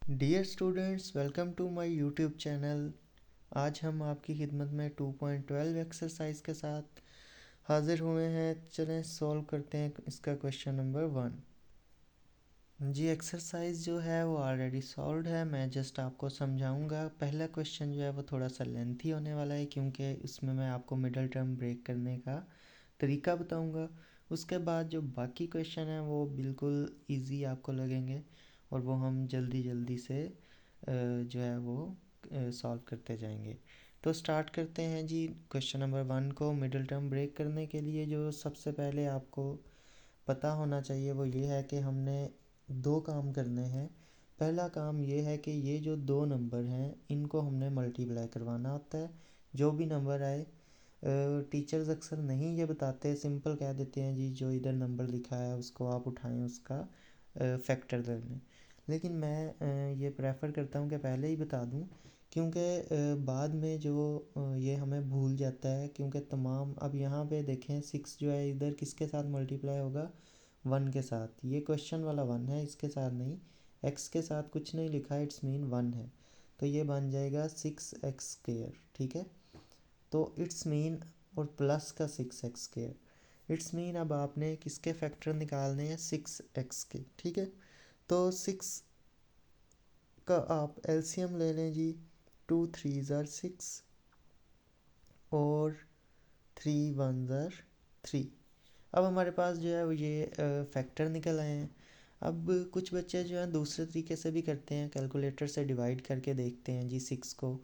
Dear students, welcome to my YouTube channel. आज हम आपकी खिदमत में 2.12 एक्सरसाइज के साथ हाजिर हुए हैं। चलें सॉल्व करते हैं इसका क्वेश्चन नंबर 1। जी, एक्सरसाइज जो है वो ऑलरेडी सॉल्व्ड है। मैं जस्ट आपको समझाऊंगा। पहला क्वेश्चन जो है वो थोड़ा सा लेंथी होने वाला है, क्योंकि उसमें मैं आपको मिडल टर्म ब्रेक करने का तरीका बताऊंगा। उसके बाद जो बाकी क्वेश्चन हैं वो बिल्कुल इजी आपको लगेंगे और वो हम जल्दी जल्दी से जो है वो सॉल्व करते जाएंगे। तो स्टार्ट करते हैं जी। क्वेश्चन नंबर 1 को मिडल टर्म ब्रेक करने के लिए जो सबसे पहले आपको पता होना चाहिए वो ये है कि हमने दो काम करने हैं। पहला काम ये है कि ये जो दो नंबर हैं इनको हमने मल्टीप्लाई करवाना होता है। जो भी नंबर आए, टीचर्स अक्सर नहीं ये बताते, सिंपल कह देते हैं जी जो इधर नंबर लिखा है उसको आप उठाएं, उसका फैक्टर कर लें। लेकिन मैं ये प्रेफर करता हूँ कि पहले ही बता दूँ, क्योंकि बाद में जो ये हमें भूल जाता है। क्योंकि तमाम अब यहाँ पे देखें 6 जो है इधर किसके साथ मल्टीप्लाई होगा, 1 के साथ। ये क्वेश्चन वाला 1 है, इसके साथ नहीं। x के साथ कुछ नहीं लिखा है, इट्स मीन 1 है। तो ये बन जाएगा 6x²। ठीक है, तो इट्स मीन और प्लस का 6x²। इट्स मीन अब आपने किसके फैक्टर निकालने हैं, 6x के। ठीक है, तो 6 का आप एलसीएम ले लें जी। 2 3 ज़ार 6 और 3 1 ज़ार 3। अब हमारे पास जो है वो ये फैक्टर निकल आए हैं। अब कुछ बच्चे जो हैं दूसरे तरीके से भी करते हैं, कैलकुलेटर से डिवाइड करके देखते हैं जी 6 को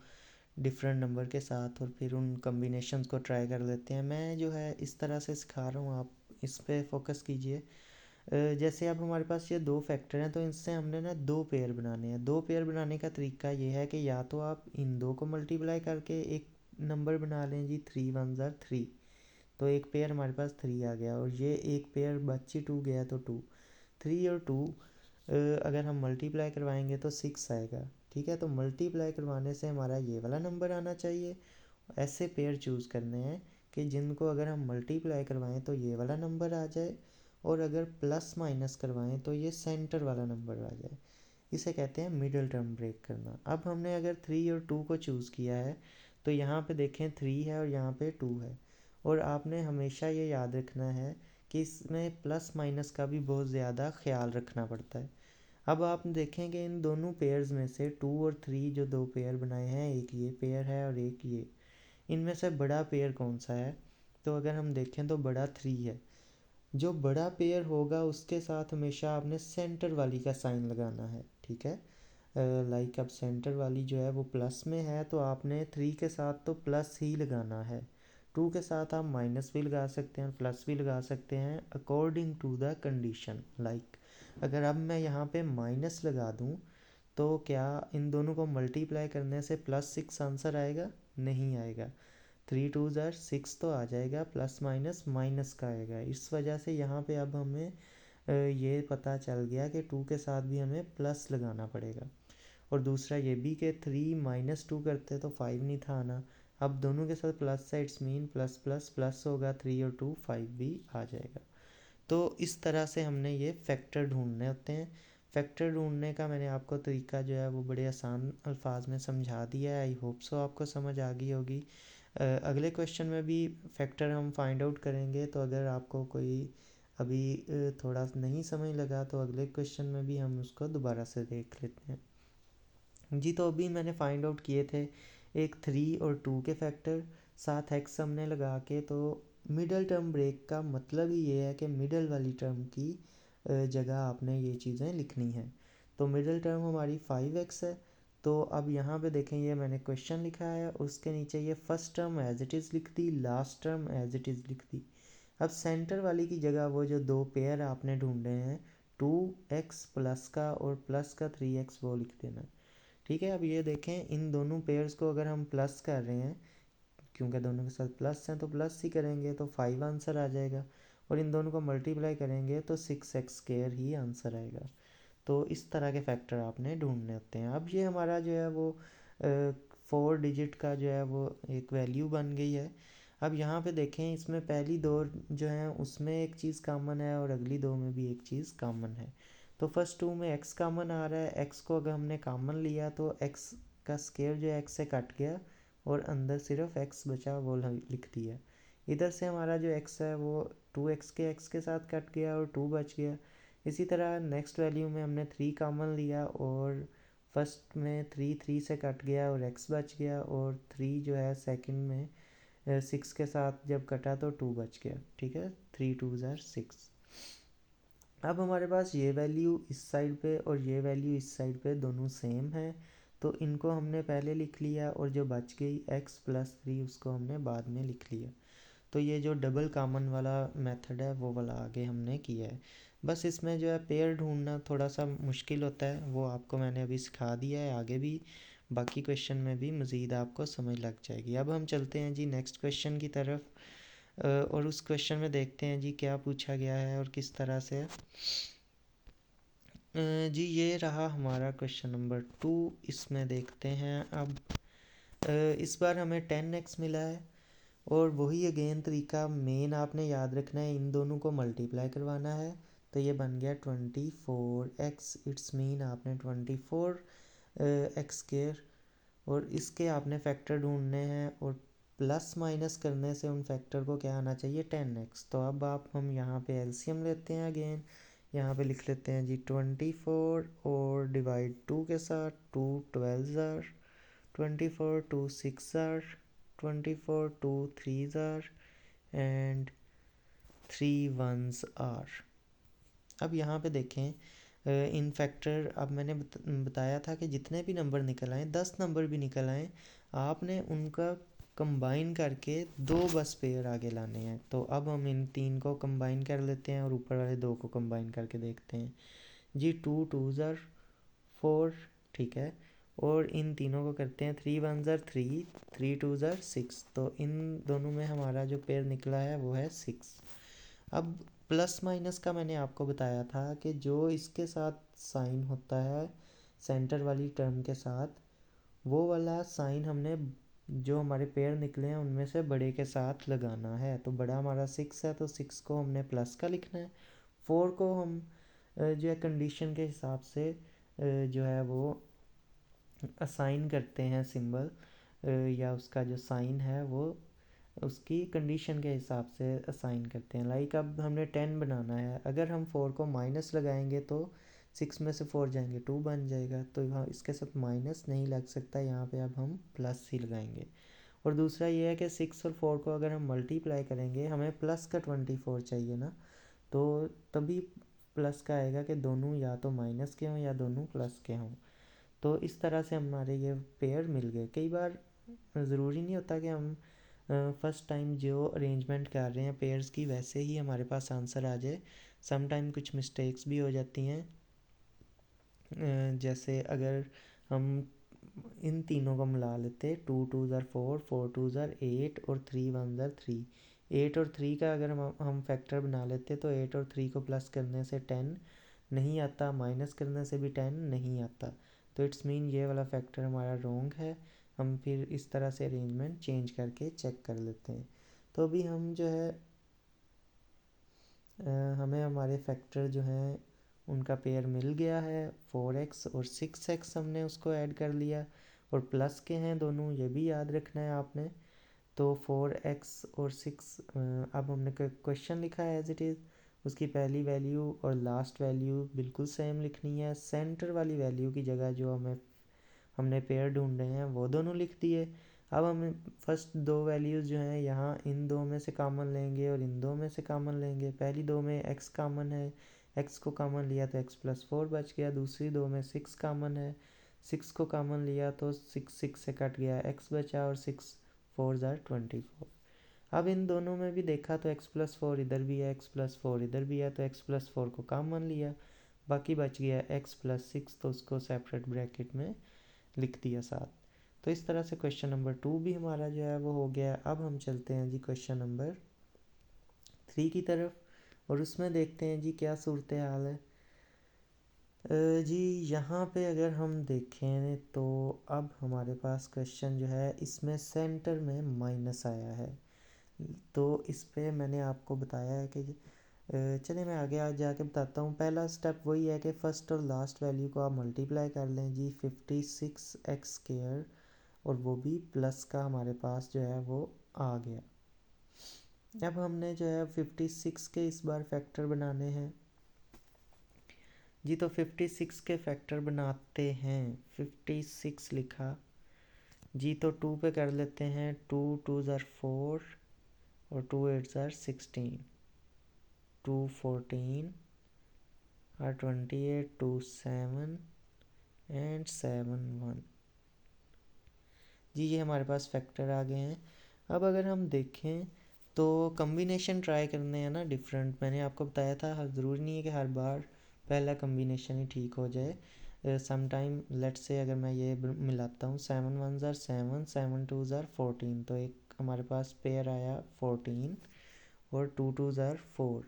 डिफरेंट नंबर के साथ और फिर उन कम्बिनेशंस को ट्राई कर लेते हैं। मैं जो है इस तरह से सिखा रहा हूँ, आप इस पे फोकस कीजिए। जैसे अब हमारे पास ये दो फैक्टर हैं तो इनसे हमने ना दो पेयर बनाने हैं। दो पेयर बनाने का तरीका ये है कि या तो आप इन दो को मल्टीप्लाई करके एक नंबर बना लें जी, 3 1 ज़ार 3। तो एक पेयर हमारे पास 3 आ गया और ये एक पेयर बच्ची 2 गया तो 2। 3 और 2 अगर हम मल्टीप्लाई करवाएंगे तो 6 आएगा। ठीक है, तो मल्टीप्लाई करवाने से हमारा ये वाला नंबर आना चाहिए। ऐसे पेयर चूज़ करने हैं कि जिनको अगर हम मल्टीप्लाई करवाएं तो ये वाला नंबर आ जाए, और अगर प्लस माइनस करवाएं तो ये सेंटर वाला नंबर आ जाए। इसे कहते हैं मिडिल टर्म ब्रेक करना। अब हमने अगर 3 और 2 को चूज़ किया है तो यहाँ पे देखें 3 है और यहाँ पे 2 है। और आपने हमेशा ये याद रखना है कि इसमें प्लस माइनस का भी बहुत ज़्यादा ख्याल रखना पड़ता है। अब आप देखेंगे इन दोनों पेयर्स में से 2 और 3 जो दो पेयर बनाए हैं, एक ये पेयर है और एक ये, इनमें से बड़ा पेयर कौन सा है? तो अगर हम देखें तो बड़ा 3 है। जो बड़ा पेयर होगा उसके साथ हमेशा आपने सेंटर वाली का साइन लगाना है। ठीक है, लाइक अब सेंटर वाली जो है वो प्लस में है तो आपने 3 के साथ तो प्लस ही लगाना है। 2 के साथ आप माइनस भी लगा सकते हैं, प्लस भी लगा सकते हैं, according to the condition. Like अगर अब मैं यहाँ पे माइनस लगा दूँ तो क्या इन दोनों को मल्टीप्लाई करने से +6 आंसर आएगा? नहीं आएगा। 3 2 ज़ार 6 तो आ जाएगा, प्लस माइनस माइनस का आएगा। इस वजह से यहाँ पे अब हमें ये पता चल गया कि 2 के साथ भी हमें प्लस लगाना पड़ेगा। और दूसरा ये भी कि 3 माइनस 2 करते तो 5 नहीं था आना। अब दोनों के साथ प्लस है, it's mean plus plus plus होगा, 3 और 2 5 भी आ जाएगा। तो इस तरह से हमने ये फैक्टर ढूंढने होते हैं। फैक्टर ढूंढने का मैंने आपको तरीका जो है वो बड़े आसान अल्फाज में समझा दिया है। आई होप सो आपको समझ आ गई होगी। अगले क्वेश्चन में भी फैक्टर हम फाइंड आउट करेंगे, तो अगर आपको कोई अभी थोड़ा नहीं समझ लगा तो अगले क्वेश्चन में भी हम उसको दोबारा से देख लेते हैं जी। तो अभी मैंने फाइंड आउट किए थे एक 3 और 2 के फैक्टर, साथ एक्स हमने लगा के। तो मिडल टर्म ब्रेक का मतलब ही ये है कि मिडल वाली टर्म की जगह आपने ये चीज़ें लिखनी हैं। तो मिडल टर्म हमारी 5x है। तो अब यहाँ पे देखें, ये मैंने क्वेश्चन लिखा है, उसके नीचे ये first term as it is लिख दी, last term as it is लिख दी। अब सेंटर वाली की जगह वो जो दो पेयर आपने ढूंढे हैं 2x प्लस का और प्लस का 3x, वो लिख देना। ठीक है, अब ये देखें इन दोनों पेयर्स को अगर हम प्लस कर रहे हैं, क्योंकि दोनों के साथ प्लस हैं तो प्लस ही करेंगे तो 5 आंसर आ जाएगा। और इन दोनों को मल्टीप्लाई करेंगे तो 6x² ही आंसर आएगा। तो इस तरह के फैक्टर आपने ढूंढने होते हैं। अब ये हमारा जो है वो 4 डिजिट का जो है वो एक वैल्यू बन गई है। अब यहाँ पे देखें इसमें पहली दो जो है उसमें एक चीज़ कॉमन है और अगली दो में भी एक चीज़ कॉमन है। तो फर्स्ट टू में x कॉमन आ रहा है, x को अगर हमने कॉमन लिया तो x का स्क्वायर जो है x से कट गया और अंदर सिर्फ x बचा, वो लिख दिया। इधर से हमारा जो x है वो 2x के x के साथ कट गया और 2 बच गया। इसी तरह नेक्स्ट वैल्यू में हमने 3 कॉमन लिया और फर्स्ट में 3 से कट गया और x बच गया, और 3 जो है सेकंड में 6 के साथ जब कटा तो 2 बच गया। ठीक है, 3 2 ज़ार 6। अब हमारे पास ये वैल्यू इस साइड पे और ये वैल्यू इस साइड पे दोनों सेम है, तो इनको हमने पहले लिख लिया और जो बच गई x + 3 उसको हमने बाद में लिख लिया। तो ये जो डबल कॉमन वाला मेथड है वो वाला आगे हमने किया है। बस इसमें जो है पेयर ढूंढना थोड़ा सा मुश्किल होता है, वो आपको मैंने अभी सिखा दिया है। आगे भी बाकी क्वेश्चन में भी मज़ीद आपको समझ लग जाएगी। अब हम चलते हैं जी नेक्स्ट क्वेश्चन की तरफ, और उस क्वेश्चन में देखते हैं जी क्या पूछा गया है और किस तरह से। जी ये रहा हमारा क्वेश्चन नंबर 2। इसमें देखते हैं अब, इस बार हमें 10x मिला है और वही अगेन तरीका मेन आपने याद रखना है, इन दोनों को मल्टीप्लाई करवाना है। तो ये बन गया 24x, इट्स मीन आपने 24x², और इसके आपने फैक्टर ढूंढने हैं और प्लस माइनस करने से उन फैक्टर को क्या आना चाहिए, 10x। तो अब हम यहाँ पे एलसीएम लेते हैं अगेन, यहाँ पे लिख लेते हैं जी 24 और डिवाइड 2 के साथ, 2 12 ज़ार 24, 2 6 ज़ार 24, 2 3 ज़ार एंड 3 1s आर। अब यहाँ पे देखें इन फैक्टर, अब मैंने बताया था कि जितने भी नंबर निकल आएँ, 10 नंबर भी निकल आएँ, आपने उनका कंबाइन करके 2 बस पेयर आगे लाने हैं। तो अब हम इन 3 को कंबाइन कर लेते हैं और ऊपर वाले 2 को कंबाइन करके देखते हैं जी। 2 2 ज़ार 4, ठीक है, और इन तीनों को करते हैं 3 1 ज़ार 3, 3 2 ज़ार 6। तो इन दोनों में हमारा जो पेयर निकला है वो है 6। अब प्लस माइनस का मैंने आपको बताया था कि जो इसके साथ साइन होता है सेंटर वाली टर्म के साथ, वो वाला साइन हमने जो हमारे पेयर निकले हैं उनमें से बड़े के साथ लगाना है। तो बड़ा हमारा 6 है तो 6 को हमने प्लस का लिखना है, 4 को हम जो है कंडीशन के हिसाब से जो है वो असाइन करते हैं सिंबल, या उसका जो साइन है वो उसकी कंडीशन के हिसाब से असाइन करते हैं। लाइक अब हमने 10 बनाना है, अगर हम 4 को माइनस लगाएंगे तो 6 में से 4 जाएंगे 2 बन जाएगा, तो यहाँ इसके साथ माइनस नहीं लग सकता, यहाँ पे अब हम प्लस ही लगाएंगे। और दूसरा ये है कि 6 और 4 को अगर हम मल्टीप्लाई करेंगे, हमें प्लस का 24 चाहिए ना, तो तभी प्लस का आएगा कि दोनों या तो माइनस के हों या दोनों प्लस के हों। तो इस तरह से हमारे ये पेयर मिल गए। कई बार ज़रूरी नहीं होता कि हम फर्स्ट टाइम जो अरेंजमेंट कर रहे हैं पेयर्स की वैसे ही हमारे पास आंसर आ जाए, सम टाइम कुछ मिस्टेक्स भी हो जाती हैं। जैसे अगर हम इन तीनों को मिला लेते, 2 2 ज़ार 4, 4 2 ज़ार 8 और 3 1 ज़ार 3, 8 और 3 का अगर हम फैक्टर बना लेते तो 8 और 3 को प्लस करने से 10 नहीं आता, माइनस करने से भी 10 नहीं आता। तो इट्स मीन ये वाला फैक्टर हमारा रॉन्ग है। हम फिर इस तरह से अरेंजमेंट चेंज करके चेक कर लेते हैं। तो अभी हम जो है हमें हमारे फैक्टर जो हैं उनका पेयर मिल गया है, 4x और 6x हमने उसको ऐड कर लिया और प्लस के हैं दोनों, ये भी याद रखना है आपने। तो 4x और 6, अब हमने क्वेश्चन लिखा है एज इट इज़, उसकी पहली वैल्यू और लास्ट वैल्यू बिल्कुल सेम लिखनी है। सेंटर वाली वैल्यू की जगह जो हमने पेयर ढूंढ रहे हैं वो दोनों लिख दिए। अब हम फर्स्ट 2 वैल्यूज़ जो हैं यहाँ इन 2 में से कॉमन लेंगे और इन 2 में से कॉमन लेंगे। पहली 2 में x कॉमन है, x को कॉमन लिया तो x + 4 बच गया। दूसरी 2 में 6 कॉमन है, 6 को कॉमन लिया तो 6 से कट गया, x बचा और 6 4 ज़ार 24। अब इन दोनों में भी देखा तो x + 4 इधर भी है, x + 4 इधर भी है, तो x + 4 को कॉमन लिया, बाकी बच गया x + 6, तो उसको सेपरेट ब्रैकेट में लिख दिया साथ। तो इस तरह से क्वेश्चन नंबर 2 भी हमारा जो है वो हो गया। अब हम चलते हैं जी क्वेश्चन नंबर 3 की तरफ और उसमें देखते हैं जी क्या सूरत हाल है। जी यहाँ पे अगर हम देखें तो अब हमारे पास क्वेश्चन जो है इसमें सेंटर में माइनस आया है। तो इस पे मैंने आपको बताया है कि चलिए मैं आगे आज जाके बताता हूँ। पहला स्टेप वही है कि फ़र्स्ट और लास्ट वैल्यू को आप मल्टीप्लाई कर लें जी, 56x² और वो भी प्लस का हमारे पास जो है वो आ गया। अब हमने जो है 56 के इस बार फैक्टर बनाने हैं जी, तो 56 के फैक्टर बनाते हैं। 56 लिखा जी, तो 2 पे कर लेते हैं। 2 2 ज़ार 4 और 2 8 ज़ार 16, 2 14 और 28, 2 7 एंड 7 1 जी, ये हमारे पास फैक्टर आ गए हैं। अब अगर हम देखें तो कम्बिनेशन ट्राई करने हैं ना डिफरेंट। मैंने आपको बताया था हर ज़रूरी नहीं है कि हर बार पहला कम्बिनेशन ही ठीक हो जाए। सम टाइम लेट्स से अगर मैं ये मिलाता हूँ, 7 1 ज़ार 7, 7 2 ज़ार 14, तो एक हमारे पास पेयर आया 14 और 2 2 ज़ार 4।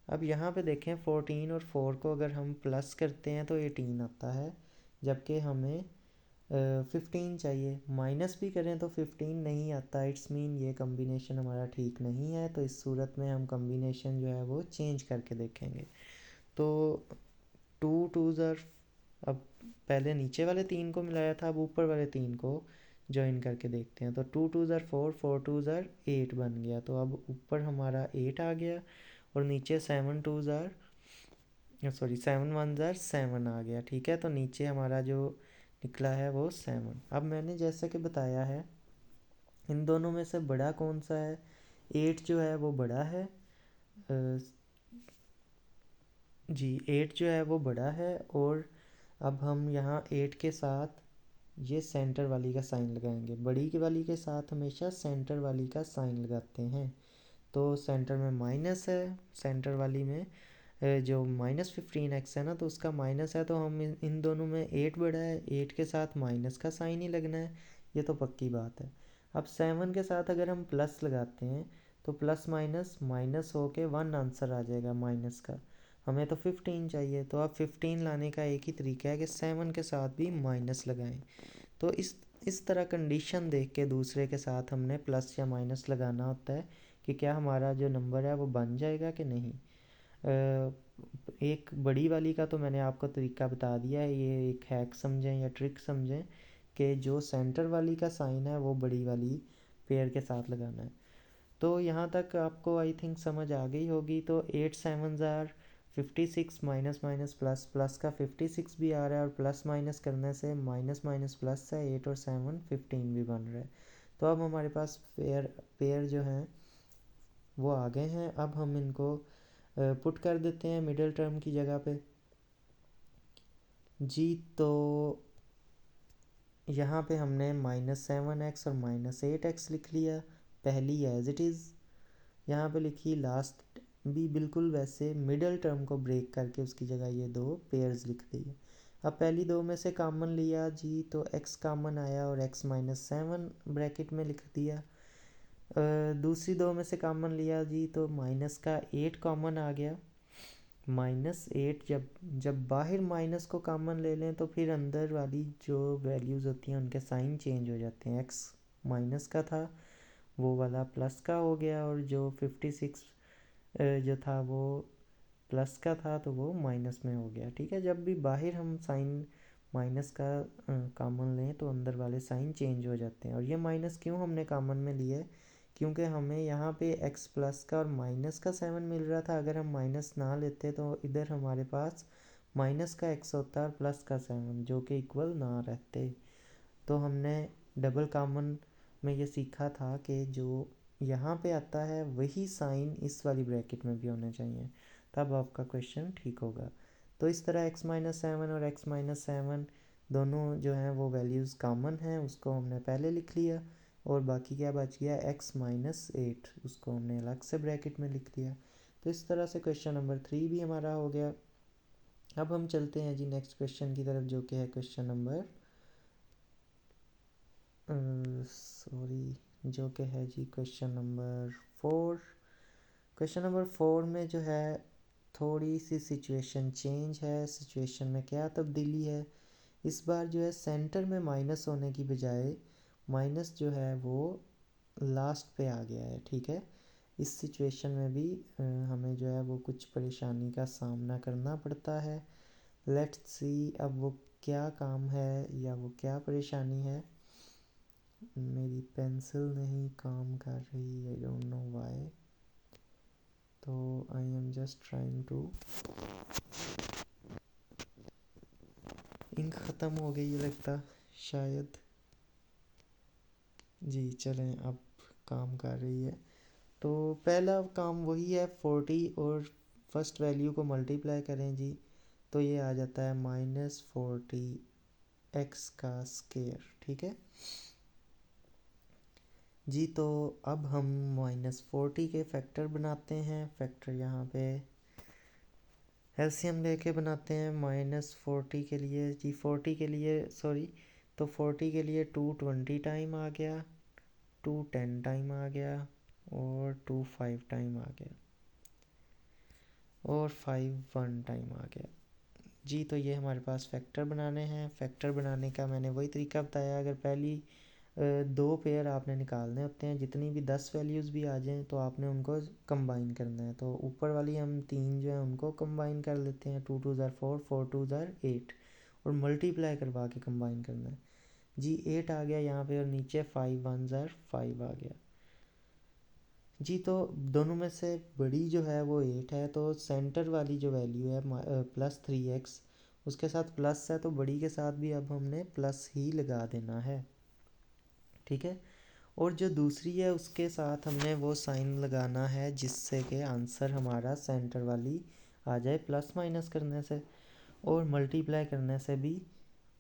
अब यहाँ पे देखें 14 और 4 को अगर हम प्लस करते हैं तो 18 आता है, जबकि हमें 15 चाहिए। माइनस भी करें तो 15 नहीं आता। इट्स मीन ये कम्बिनेशन हमारा ठीक नहीं है। तो इस सूरत में हम कम्बिनेशन जो है वो चेंज करके देखेंगे। तो 2 2 ज़ार, अब पहले नीचे वाले 3 को मिलाया था, अब ऊपर वाले 3 को जॉइन करके देखते हैं। तो 2 2 ज़ार 4, 4 2 ज़ार 8 बन गया। तो अब ऊपर हमारा 8 आ गया और नीचे 7 2 ज़ार 7 1 ज़ार 7 आ गया। ठीक है, तो नीचे हमारा जो निकला है वो 7। अब मैंने जैसे कि बताया है, इन दोनों में से बड़ा कौन सा है? 8 जो है वो बड़ा है। जी 8 जो है वो बड़ा है। और अब हम यहाँ 8 के साथ ये सेंटर वाली का साइन लगाएंगे। बड़ी के वाली के साथ हमेशा सेंटर वाली का साइन लगाते हैं। तो सेंटर में माइनस है, सेंटर वाली में जो -15x है ना, तो उसका माइनस है। तो हम इन दोनों में 8 बड़ा है, 8 के साथ माइनस का साइन ही लगना है, ये तो पक्की बात है। अब 7 के साथ अगर हम प्लस लगाते हैं तो प्लस माइनस माइनस हो के 1 आंसर आ जाएगा माइनस का। हमें तो 15 चाहिए, तो अब 15 लाने का एक ही तरीका है कि 7 के साथ भी माइनस लगाएं। तो इस तरह कंडीशन देख के दूसरे के साथ हमने प्लस या माइनस लगाना होता है कि क्या हमारा जो नंबर है वो बन जाएगा कि नहीं। एक बड़ी वाली का तो मैंने आपको तरीका बता दिया है, ये एक हैक समझें या ट्रिक समझें कि जो सेंटर वाली का साइन है वो बड़ी वाली पेयर के साथ लगाना है। तो यहाँ तक आपको आई थिंक समझ आ गई होगी। तो 8 7 ज़ार 56, माइनस माइनस प्लस, प्लस का 56 भी आ रहा है और प्लस माइनस करने से माइनस माइनस प्लस है, 8 और 7 15 भी बन रहा है। तो अब हमारे पास पेयर जो हैं वो आ गए हैं। अब हम इनको पुट कर देते हैं मिडिल टर्म की जगह पे जी। तो यहाँ पे हमने -7x और -8x लिख लिया, पहली एज इट इज़ यहाँ पे लिखी, लास्ट भी बिल्कुल वैसे मिडिल टर्म को ब्रेक करके उसकी जगह ये दो पेयर्स लिख दिए। अब पहली दो में से कॉमन लिया जी, तो x कॉमन आया और x -7 ब्रैकेट में लिख दिया। दूसरी दो में से कॉमन लिया जी, तो माइनस का 8 कॉमन आ गया। -8 जब बाहर माइनस को कॉमन ले लें तो फिर अंदर वाली जो वैल्यूज़ होती हैं उनके साइन चेंज हो जाते हैं। x माइनस का था वो वाला प्लस का हो गया, और जो 56 जो था वो प्लस का था तो वो माइनस में हो गया। ठीक है, जब भी बाहर हम साइन माइनस का कॉमन लें तो अंदर वाले साइन चेंज हो जाते हैं। और ये माइनस क्यों हमने कॉमन में लिया है? क्योंकि हमें यहाँ पे x प्लस का और माइनस का 7 मिल रहा था। अगर हम माइनस ना लेते तो इधर हमारे पास माइनस का x होता और प्लस का 7 जो कि इक्वल ना रहते। तो हमने डबल कॉमन में ये सीखा था कि जो यहाँ पे आता है वही साइन इस वाली ब्रैकेट में भी होने चाहिए, तब आपका क्वेश्चन ठीक होगा। तो इस तरह x-7 और x-7 दोनों जो हैं वो वैल्यूज़ कॉमन हैं, उसको हमने पहले लिख लिया। और बाकी क्या बच गया, x-8, उसको हमने अलग से ब्रैकेट में लिख दिया। तो इस तरह से क्वेश्चन नंबर 3 भी हमारा हो गया। अब हम चलते हैं जी नेक्स्ट क्वेश्चन की तरफ, जो कि है क्वेश्चन नंबर जो कि है जी क्वेश्चन नंबर 4। क्वेश्चन नंबर 4 में जो है थोड़ी सी सिचुएशन चेंज है। सिचुएशन में क्या तब्दीली है, इस बार जो है सेंटर में माइनस होने की बजाय माइनस जो है वो लास्ट पे आ गया है। ठीक है, इस सिचुएशन में भी हमें जो है वो कुछ परेशानी का सामना करना पड़ता है। लेट्स सी अब वो क्या काम है या वो क्या परेशानी है। मेरी पेंसिल नहीं काम कर रही, आई डोंट नो व्हाई। तो I am just trying to, ink ख़त्म हो गई है लगता शायद। जी चलें, अब काम कर रही है। तो पहला काम वही है, 40 और फर्स्ट वैल्यू को मल्टीप्लाई करें जी, तो ये आ जाता है -40 x का स्क्वायर। ठीक है जी। तो अब हम -40 के फैक्टर बनाते हैं। फैक्टर यहाँ पे एलसीएम लेके बनाते हैं। -40 के लिए जी, 40 के लिए सॉरी, तो 40 के लिए 220 टाइम आ गया, 210 टाइम आ गया, और 25 टाइम आ गया, और 51 टाइम आ गया जी। तो ये हमारे पास फैक्टर बनाने हैं। फैक्टर बनाने का मैंने वही तरीका बताया। अगर पहली दो पेयर आपने निकालने होते हैं, जितनी भी 10 वैल्यूज़ भी आ जाएं तो आपने उनको कंबाइन करना है। तो ऊपर वाली हम 3 जो है उनको कंबाइन कर लेते हैं, 2 2 ज़ार 4, 4 2 ज़ार 8, और मल्टीप्लाई करवा के कंबाइन करना है जी। 8 आ गया यहाँ पे, और नीचे 5 1 ज़ार 5 आ गया जी। तो दोनों में से बड़ी जो है वो 8 है, तो सेंटर वाली जो वैल्यू है +3x, उसके साथ प्लस है, तो बड़ी के साथ भी अब हमने प्लस ही लगा देना है। ठीक है, और जो दूसरी है उसके साथ हमने वो साइन लगाना है जिससे कि आंसर हमारा सेंटर वाली आ जाए, प्लस माइनस करने से और मल्टीप्लाई करने से भी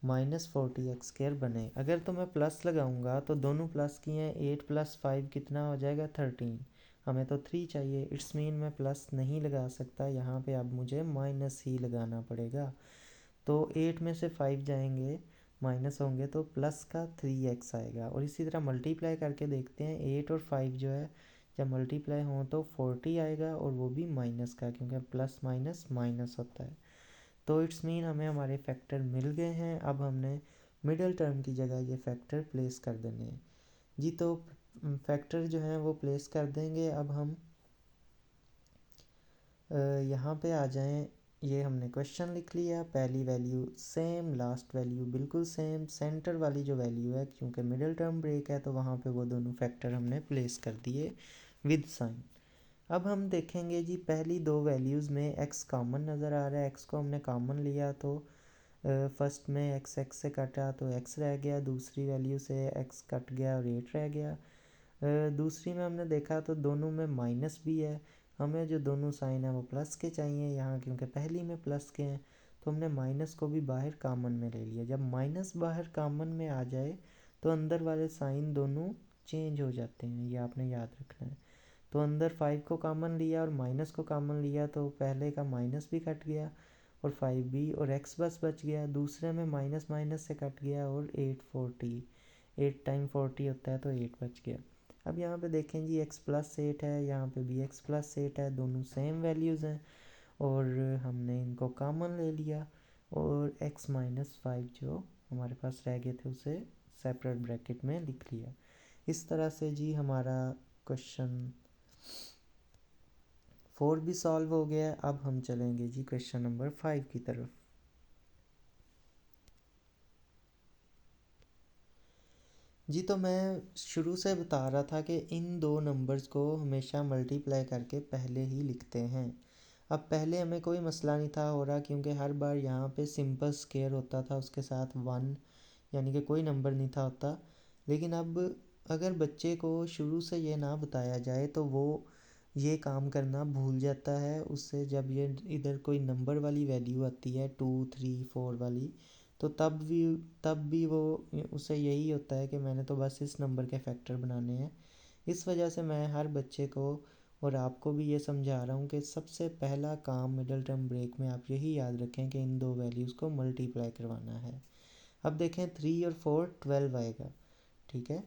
-40x² बने। अगर तो मैं प्लस लगाऊंगा तो दोनों प्लस की हैं, 8 + 5 कितना हो जाएगा 13, हमें तो 3 चाहिए। इट्स मीन मैं प्लस नहीं लगा सकता यहाँ पे, अब मुझे माइनस ही लगाना पड़ेगा। तो 8 में से 5 जाएंगे, माइनस होंगे, तो प्लस का 3x आएगा। और इसी तरह मल्टीप्लाई करके देखते हैं, 8 और 5 जो है जब मल्टीप्लाई हों तो 40 आएगा, और वो भी माइनस का, क्योंकि प्लस माइनस माइनस होता है। तो इट्स मीन हमें हमारे फैक्टर मिल गए हैं। अब हमने मिडिल टर्म की जगह ये फैक्टर प्लेस कर देने हैं जी। तो फैक्टर जो हैं वो प्लेस कर देंगे। अब हम यहाँ पे आ जाएं। ये हमने क्वेश्चन लिख लिया, पहली वैल्यू सेम, लास्ट वैल्यू बिल्कुल सेम, सेंटर वाली जो वैल्यू है क्योंकि मिडिल टर्म ब्रेक है तो वहाँ पे वो दोनों फैक्टर हमने प्लेस कर दिए विद साइन। अब हम देखेंगे जी, पहली दो वैल्यूज़ में x कॉमन नज़र आ रहा है, x को हमने कॉमन लिया तो फर्स्ट में x से कटा तो x रह गया, दूसरी वैल्यू से x कट गया और 8 रह गया। दूसरी में हमने देखा तो दोनों में माइनस भी है, हमें जो दोनों साइन है वो प्लस के चाहिए यहाँ, क्योंकि पहली में प्लस के हैं तो हमने माइनस को भी बाहर कॉमन में ले लिया। जब माइनस बाहर कॉमन में आ जाए तो अंदर वाले साइन दोनों चेंज हो जाते हैं, ये आपने याद रखना है। तो अंदर 5 को कॉमन लिया और माइनस को कॉमन लिया तो पहले का माइनस भी कट गया और 5 भी, और x बस बच गया। दूसरे में माइनस माइनस से कट गया और 8 टाइम 40 होता है तो 8 बच गया। अब यहाँ पे देखें जी, x + 8 है, यहाँ पे भी x + 8 है, दोनों सेम वैल्यूज़ हैं और हमने इनको कॉमन ले लिया, और x - 5 जो हमारे पास रह गए थे उसे सेपरेट ब्रैकेट में लिख लिया। इस तरह से जी हमारा क्वेश्चन 4 भी सॉल्व हो गया। अब हम चलेंगे जी क्वेश्चन नंबर 5 की तरफ। जी तो मैं शुरू से बता रहा था कि इन दो नंबर्स को हमेशा मल्टीप्लाई करके पहले ही लिखते हैं। अब पहले हमें कोई मसला नहीं था हो रहा, क्योंकि हर बार यहाँ पे सिंपल स्क्वायर होता था, उसके साथ 1 यानी कि कोई नंबर नहीं था होता। लेकिन अब अगर बच्चे को शुरू से ये ना बताया जाए तो वो ये काम करना भूल जाता है। उससे जब ये इधर कोई नंबर वाली वैल्यू आती है 2 3 4 वाली, तो तब भी वो उसे यही होता है कि मैंने तो बस इस नंबर के फैक्टर बनाने हैं। इस वजह से मैं हर बच्चे को और आपको भी ये समझा रहा हूँ कि सबसे पहला काम मिडिल टर्म ब्रेक में आप यही याद रखें कि इन दो वैल्यूज़ को मल्टीप्लाई करवाना है। अब देखें 3 और 4 12 आएगा, ठीक है,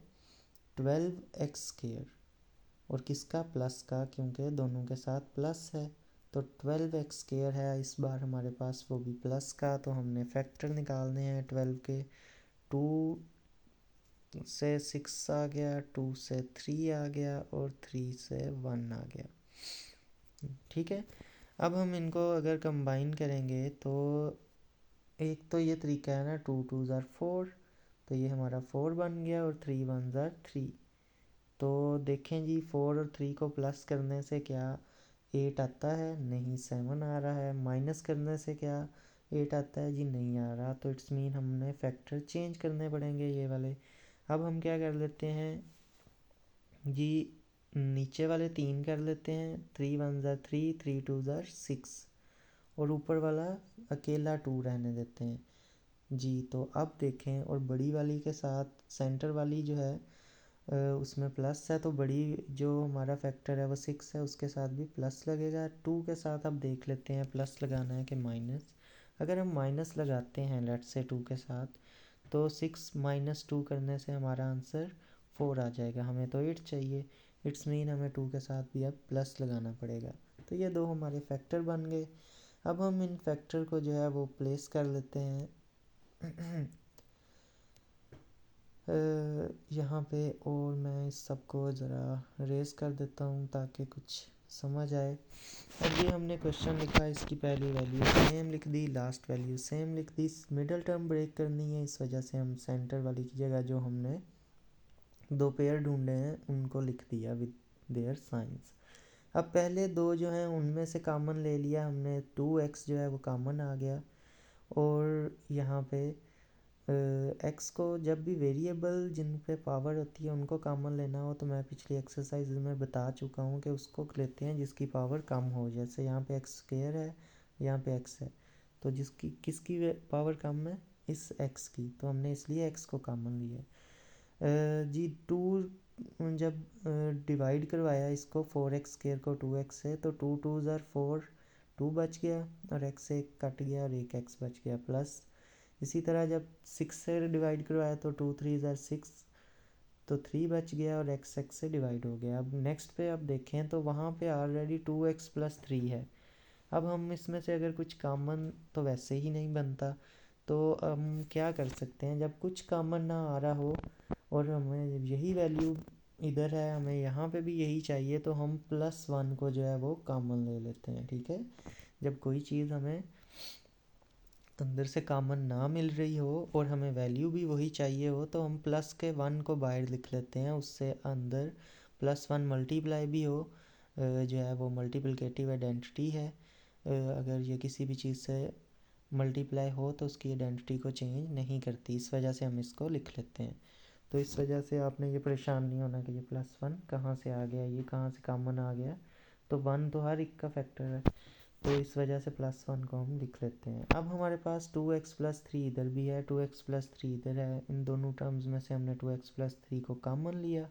12x², और किसका, प्लस का, क्योंकि दोनों के साथ प्लस है तो 12x² है। इस बार हमारे पास वो भी प्लस का, तो हमने फैक्टर निकालने हैं 12 के। 2 से 6 आ गया, 2 से 3 आ गया और 3 से 1 आ गया। ठीक है, अब हम इनको अगर कंबाइन करेंगे तो एक तो ये तरीका है ना, 2 2 ज़ार 4, तो ये हमारा 4 बन गया और 3 1 ज़ार 3। तो देखें जी 4 और 3 को प्लस करने से क्या 8 आता है? नहीं, 7 आ रहा है। माइनस करने से क्या 8 आता है? जी नहीं आ रहा। तो इट्स मीन हमने फैक्टर चेंज करने पड़ेंगे ये वाले। अब हम क्या कर लेते हैं जी, नीचे वाले 3 कर लेते हैं, 3 1 ज़ार 3, 3 2 ज़ार 6, और ऊपर वाला अकेला 2 रहने देते हैं जी। तो अब देखें, और बड़ी वाली के साथ सेंटर वाली जो है उसमें प्लस है, तो बड़ी जो हमारा फैक्टर है वो 6 है, उसके साथ भी प्लस लगेगा। 2 के साथ अब देख लेते हैं प्लस लगाना है कि माइनस। अगर हम माइनस लगाते हैं लेट से 2 के साथ, तो 6 माइनस 2 करने से हमारा आंसर 4 आ जाएगा। हमें तो 8 चाहिए, इट्स मीन हमें 2 के साथ भी अब प्लस लगाना पड़ेगा। तो ये दो हमारे फैक्टर बन गए। अब हम इन फैक्टर को जो है वो प्लेस कर लेते हैं यहाँ पे, और मैं इस सब को ज़रा रेस कर देता हूँ ताकि कुछ समझ आए। अब ये हमने क्वेश्चन लिखा, इसकी पहली वैल्यू सेम लिख दी, लास्ट वैल्यू सेम लिख दी। मिडल टर्म ब्रेक करनी है, इस वजह से हम सेंटर वाली की जगह जो हमने दो पेयर ढूंढे हैं उनको लिख दिया विद देयर साइंस। अब पहले दो जो हैं उनमें से कॉमन ले लिया हमने, 2x जो है वो कॉमन आ गया। और यहाँ पे एक्स को जब भी वेरिएबल जिन पे पावर होती है उनको कॉमन लेना हो, तो मैं पिछली एक्सरसाइज में बता चुका हूँ कि उसको लेते हैं जिसकी पावर कम हो। जैसे यहाँ पे एक्स स्क्वायर है, यहाँ पे एक्स है, तो जिसकी किसकी पावर कम है? इस एक्स की, तो हमने इसलिए एक्स को कॉमन लिया। जी 2 जब डिवाइड करवाया इसको 4x स्क्वायर को 2x से, तो 2 2 ज़ार 4, 2 बच गया और x से एक कट गया और एक x बच गया प्लस। इसी तरह जब 6 से डिवाइड करवाया तो 2 3 ज़ार 6, तो 3 बच गया और x x से डिवाइड हो गया। अब नेक्स्ट पे अब देखें तो वहाँ पे ऑलरेडी 2x प्लस 3 है। अब हम इसमें से अगर कुछ कॉमन, तो वैसे ही नहीं बनता, तो हम क्या कर सकते हैं, जब कुछ कॉमन ना आ रहा हो और हमें यही वैल्यू इधर है, हमें यहाँ पे भी यही चाहिए, तो हम +1 को जो है वो कॉमन ले लेते हैं। ठीक है, जब कोई चीज़ हमें अंदर से कॉमन ना मिल रही हो और हमें वैल्यू भी वही चाहिए हो, तो हम प्लस के 1 को बाहर लिख लेते हैं, उससे अंदर +1 मल्टीप्लाई भी हो जो है वो मल्टीप्लिकेटिव आइडेंटिटी है। अगर ये किसी भी चीज़ से मल्टीप्लाई हो तो उसकी आइडेंटिटी को चेंज नहीं करती, इस वजह से हम इसको लिख लेते हैं। तो इस वजह से आपने ये परेशान नहीं होना कि ये +1 कहाँ से आ गया, ये कहाँ से कॉमन आ गया। तो 1 तो हर एक का फैक्टर है, तो इस वजह से +1 को हम लिख लेते हैं। अब हमारे पास 2x प्लस 3 इधर भी है, 2x प्लस 3 इधर है। इन दोनों टर्म्स में से हमने 2x प्लस 3 को कॉमन लिया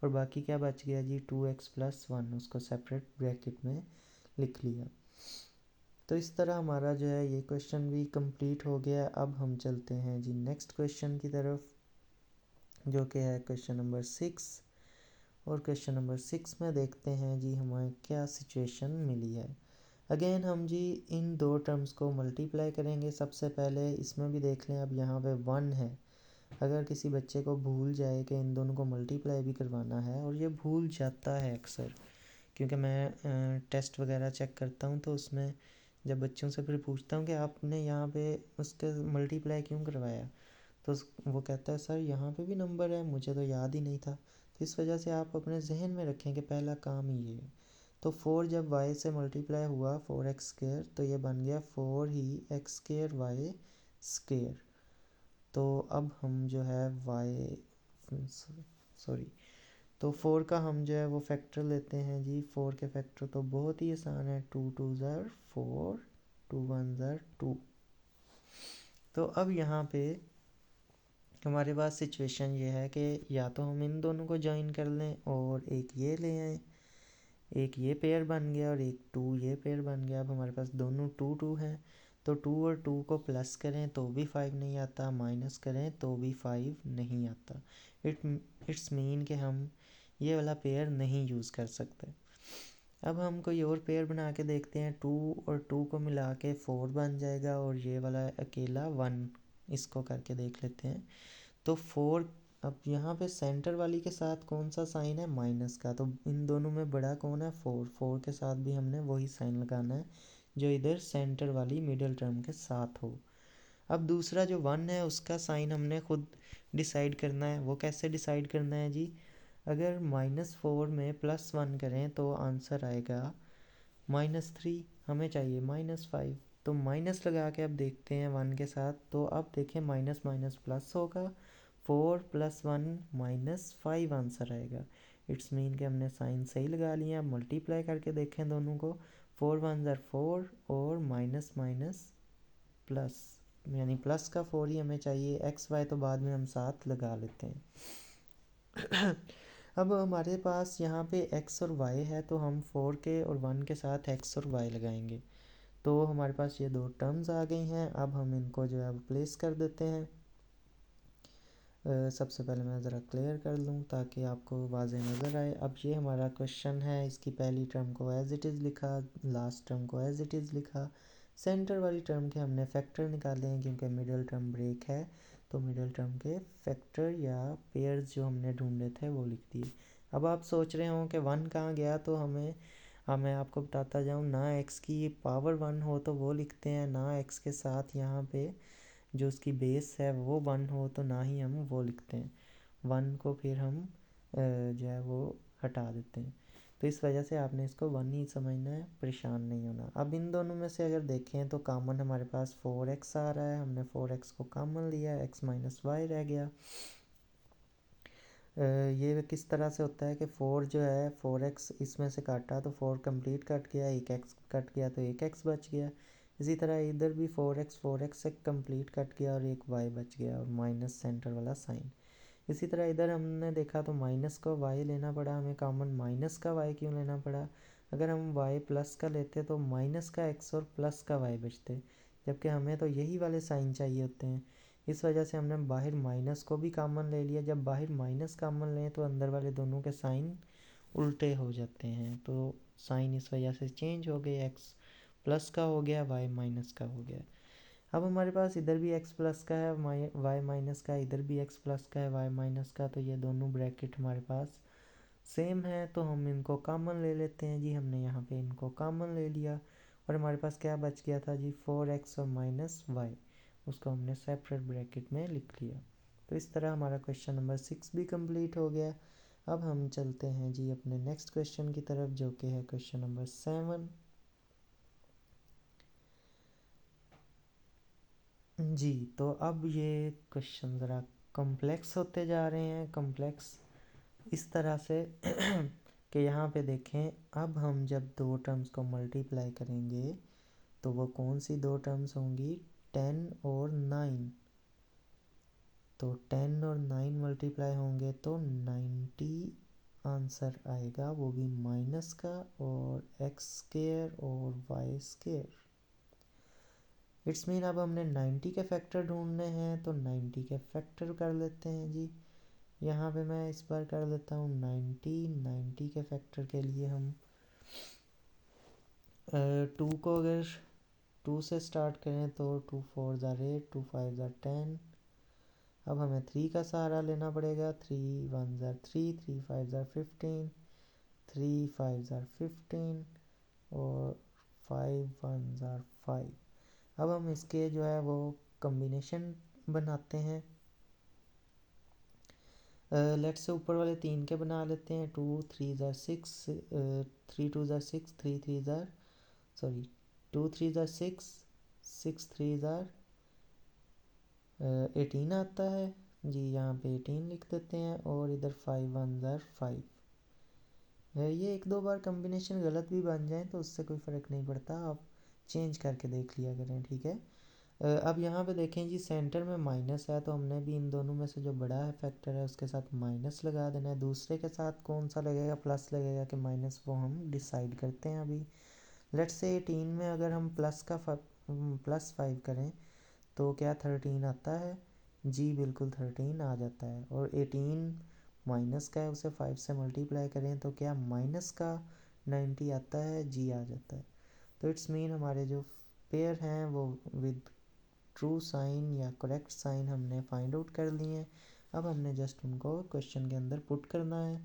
और बाकी क्या बच गया जी 2x प्लस 1, उसको सेपरेट ब्रैकेट में लिख लिया। तो इस तरह हमारा जो है ये क्वेश्चन भी कंप्लीट हो गया। अब हम चलते हैं जी नेक्स्ट क्वेश्चन की तरफ, जो कि है क्वेश्चन नंबर 6। और क्वेश्चन नंबर 6 में देखते हैं जी हमें क्या सिचुएशन मिली है। अगेन हम जी इन दो टर्म्स को मल्टीप्लाई करेंगे। सबसे पहले इसमें भी देख लें, अब यहाँ पे 1 है। अगर किसी बच्चे को भूल जाए कि इन दोनों को मल्टीप्लाई भी करवाना है, और ये भूल जाता है अक्सर, क्योंकि मैं टेस्ट वगैरह चेक करता हूँ, तो उसमें जब बच्चों से फिर पूछता हूँ कि आपने यहाँ पे उसके मल्टीप्लाई क्यों करवाया, तो वो कहता है सर यहाँ पे भी नंबर है, मुझे तो याद ही नहीं था। तो इस वजह से आप अपने जहन में रखें कि पहला काम ही ये है। तो 4 जब y से मल्टीप्लाई हुआ 4x स्क्वायर, तो ये बन गया 4 ही x स्क्वायर y स्क्वायर। तो अब हम जो है तो 4 का हम जो है वो फैक्टर लेते हैं जी। 4 के फैक्टर तो बहुत ही आसान है, 2 2 ज़ार 4, 2 1 ज़ार 2। तो अब यहाँ पे हमारे पास सिचुएशन ये है कि या तो हम इन दोनों को ज्वाइन कर लें और एक ये ले आएँ, एक ये पेयर बन गया और एक 2 ये पेयर बन गया। अब हमारे पास दोनों 2 2 हैं, तो 2 और 2 को प्लस करें तो भी 5 नहीं आता, माइनस करें तो भी 5 नहीं आता। इट्स मीन कि हम ये वाला पेयर नहीं यूज़ कर सकते। अब हम कोई और पेयर बना के देखते हैं, 2 और 2 को मिला के 4 बन जाएगा और ये वाला अकेला 1, इसको करके देख लेते हैं। तो 4 अब यहाँ पे सेंटर वाली के साथ कौन सा साइन है, माइनस का, तो इन दोनों में बड़ा कौन है, 4, 4 के साथ भी हमने वही साइन लगाना है जो इधर सेंटर वाली मिडिल टर्म के साथ हो। अब दूसरा जो 1 है उसका साइन हमने खुद डिसाइड करना है। वो कैसे डिसाइड करना है जी, अगर -4 में +1 करें तो आंसर आएगा -3, हमें चाहिए -5, तो माइनस लगा के अब देखते हैं 1 के साथ, तो अब देखें माइनस माइनस प्लस होगा, 4 + 1 -5 आंसर आएगा। इट्स मीन कि हमने साइन सही लगा लिया। अब मल्टीप्लाई करके देखें दोनों को, 4 1 ज़र 4 और माइनस माइनस प्लस, यानी प्लस का 4 ही हमें चाहिए। एक्स वाई तो बाद में हम साथ लगा लेते हैं। अब हमारे पास यहाँ पे x और y है, तो हम 4 के और 1 के साथ x और y लगाएंगे, तो हमारे पास ये दो टर्म्स आ गई हैं। अब हम इनको जो है प्लेस कर देते हैं। सबसे पहले मैं ज़रा क्लियर कर लूँ ताकि आपको वाज़ेह नज़र आए। अब ये हमारा क्वेश्चन है, इसकी पहली टर्म को एज़ इट इज़ लिखा, लास्ट टर्म को एज़ इट इज़ लिखा। सेंटर वाली टर्म के हमने फैक्टर निकाले हैं क्योंकि मिडिल टर्म ब्रेक है, तो मिडिल टर्म के फैक्टर या पेयर्स जो हमने ढूंढे थे वो लिख दिए। अब आप सोच रहे हो कि 1 कहाँ गया, तो मैं आपको बताता जाऊँ, ना x की पावर 1 हो तो वो लिखते हैं, ना x के साथ यहाँ पे जो उसकी बेस है वो 1 हो तो ना ही हम वो लिखते हैं। 1 को फिर हम जो है वो हटा देते हैं, तो इस वजह से आपने इसको 1 ही समझना है, परेशान नहीं होना। अब इन दोनों में से अगर देखें तो कॉमन हमारे पास 4x आ रहा है, हमने 4x को कॉमन लिया, x - y रह गया। ये किस तरह से होता है कि 4 जो है 4x इसमें से काटा तो 4 कंप्लीट कट गया, एक x कट गया तो एक x बच गया। इसी तरह इधर भी 4x से कंप्लीट कट गया और एक y बच गया, और माइनस सेंटर वाला साइन। इसी तरह इधर हमने देखा तो माइनस का y लेना पड़ा हमें कॉमन, माइनस का y क्यों लेना पड़ा, अगर हम y प्लस का लेते तो माइनस का x और प्लस का y बचते, जबकि हमें तो यही वाले साइन चाहिए होते हैं। इस वजह से हमने बाहर माइनस को भी कॉमन ले लिया। जब बाहर माइनस कॉमन लें तो अंदर वाले दोनों के साइन उल्टे हो जाते हैं, तो साइन इस वजह से चेंज हो गए, x प्लस का हो गया, y माइनस का हो गया। अब हमारे पास इधर भी x प्लस का है, y माइनस का, इधर भी x प्लस का है, y माइनस का, तो ये दोनों ब्रैकेट हमारे पास सेम है, तो हम इनको कॉमन ले लेते हैं जी। हमने यहाँ पे इनको कॉमन ले लिया और हमारे पास क्या बच गया था जी, 4x और -y, उसको हमने सेपरेट ब्रैकेट में लिख लिया। तो इस तरह हमारा क्वेश्चन नंबर 6 भी कंप्लीट हो गया। अब हम चलते हैं जी अपने नेक्स्ट क्वेश्चन की तरफ, जो कि है क्वेश्चन नंबर 7 जी। तो अब ये क्वेश्चन ज़रा कॉम्प्लेक्स होते जा रहे हैं, कॉम्प्लेक्स इस तरह से कि यहाँ पे देखें, अब हम जब दो टर्म्स को मल्टीप्लाई करेंगे तो वो कौन सी दो टर्म्स होंगी, 10 और 9। तो 10 और 9 मल्टीप्लाई होंगे तो 90 आंसर आएगा, वो भी माइनस का, और x² और y²। इट्स मीन अब हमने 90 के फैक्टर ढूंढने हैं, तो 90 के फैक्टर कर लेते हैं जी। यहाँ पे मैं इस बार कर लेता हूँ 90 के फैक्टर के लिए हम 2 को अगर 2 से स्टार्ट करें तो 2 4 ज़ार 8, 2 5 ज़ार 10। अब हमें 3 का सहारा लेना पड़ेगा, 3 1 ज़ार 3, 3 5 ज़ार 15, 3 5 ज़ार 15 और 5 1 ज़ार 5। अब हम इसके जो है वो कम्बिनेशन बनाते हैं। लेट्स से ऊपर वाले 3 के बना लेते हैं, 2 3 ज़ार 6, 3 2 ज़ार 6, 3 3 ज़ार 2 3 ज़ार 6, 6 3 ज़ार 18 आता है जी, यहाँ पे 18 लिख देते हैं, और इधर 5 1 ज़ार 5। ये एक दो बार कम्बिनेशन गलत भी बन जाए तो उससे कोई फ़र्क नहीं पड़ता, आप चेंज करके देख लिया करें, ठीक है। अब यहाँ पे देखें जी, सेंटर में माइनस है तो हमने भी इन दोनों में से जो बड़ा है फैक्टर है उसके साथ माइनस लगा देना है। दूसरे के साथ कौन सा लगेगा, प्लस लगेगा कि माइनस, वो हम डिसाइड करते हैं अभी। लेट्स से 18 में अगर हम +5 करें तो क्या 13 आता है जी, बिल्कुल 13 आ जाता है। और 18 माइनस का है, उसे 5 से मल्टीप्लाई करें तो क्या माइनस का 90 आता है जी, आ जाता है। तो इट्स मीन हमारे जो पेयर हैं वो विद ट्रू साइन या करेक्ट साइन हमने फाइंड आउट कर लिए हैं। अब हमने जस्ट उनको क्वेश्चन के अंदर पुट करना है।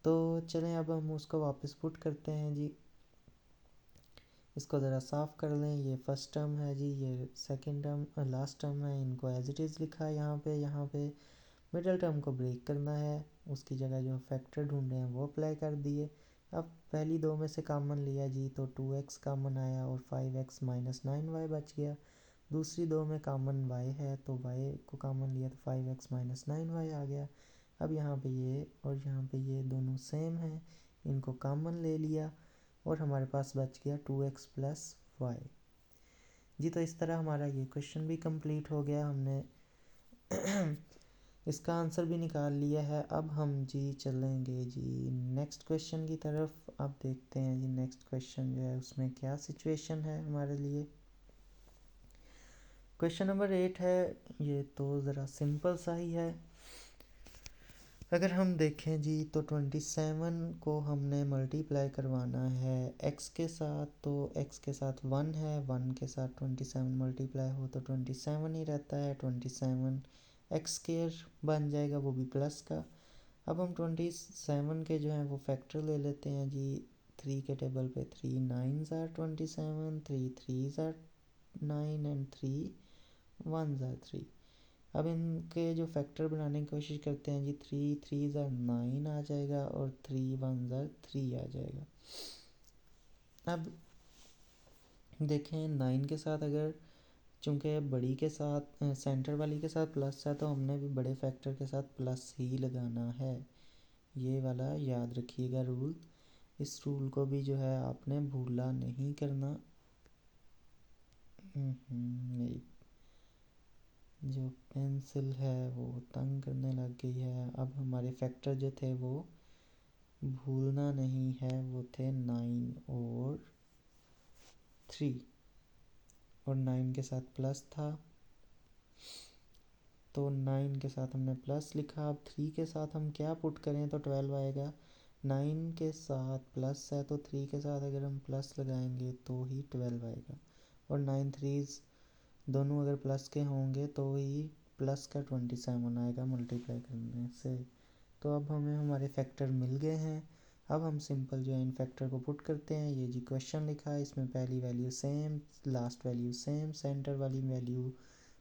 तो चलें अब हम उसको वापस पुट करते हैं जी। इसको ज़रा साफ़ कर लें। ये फर्स्ट टर्म है जी, ये सेकंड टर्म लास्ट टर्म है, इनको एज इट इज़ लिखा है यहाँ पे मिडल टर्म को ब्रेक करना है, उसकी जगह जो फैक्टर ढूंढे हैं वो अप्लाई कर दिए। अब पहली दो में से कॉमन लिया जी तो 2x कॉमन आया और 5x माइनस 9y बच गया। दूसरी दो में कॉमन y है तो y को कॉमन लिया तो 5x माइनस 9y आ गया। अब यहाँ पे ये और यहाँ पे ये दोनों सेम हैं, इनको कॉमन ले लिया और हमारे पास बच गया 2x प्लस वाई जी। तो इस तरह हमारा ये क्वेश्चन भी कंप्लीट हो गया, हमने इसका आंसर भी निकाल लिया है। अब हम जी चलेंगे जी नेक्स्ट क्वेश्चन की तरफ। अब देखते हैं जी नेक्स्ट क्वेश्चन जो है उसमें क्या सिचुएशन है हमारे लिए। क्वेश्चन नंबर 8 है, ये तो ज़रा सिंपल सा ही है। अगर हम देखें जी तो 27 को हमने मल्टीप्लाई करवाना है x के साथ, तो x के साथ 1 है, 1 के साथ 27 मल्टीप्लाई हो तो 27 ही रहता है। 27 एक्स स्क्वायर बन जाएगा, वो भी प्लस का। अब हम 27 के जो हैं वो फैक्टर ले लेते हैं जी। 3 के टेबल पे 3 9s are 27, 3 3s are 9 and 3 1s are 3। अब इनके जो फैक्टर बनाने की कोशिश करते हैं जी। 3 3s आर 9 आ जाएगा और 3 1s आर 3 आ जाएगा। अब देखें 9 के साथ अगर, चूँकि बड़ी के साथ सेंटर वाली के साथ प्लस है तो हमने भी बड़े फैक्टर के साथ प्लस ही लगाना है। ये वाला याद रखिएगा रूल। इस रूल को भी जो है आपने भूला नहीं करना। मेरी जो पेंसिल है वो तंग करने लग गई है। अब हमारे फैक्टर जो थे वो भूलना नहीं है, वो थे 9 और 3 और 9 के साथ प्लस था तो 9 के साथ हमने प्लस लिखा। अब 3 के साथ हम क्या पुट करें तो 12 आएगा। 9 के साथ प्लस है तो 3 के साथ अगर हम प्लस लगाएंगे तो ही 12 आएगा। और 9 3s दोनों अगर प्लस के होंगे तो ही प्लस का 27 आएगा मल्टीप्लाई करने से। तो अब हमें हमारे फैक्टर मिल गए हैं। अब हम सिंपल जो है इन फैक्टर को पुट करते हैं। ये जी क्वेश्चन लिखा है, इसमें पहली value same, last value same, centre वाली वैल्यू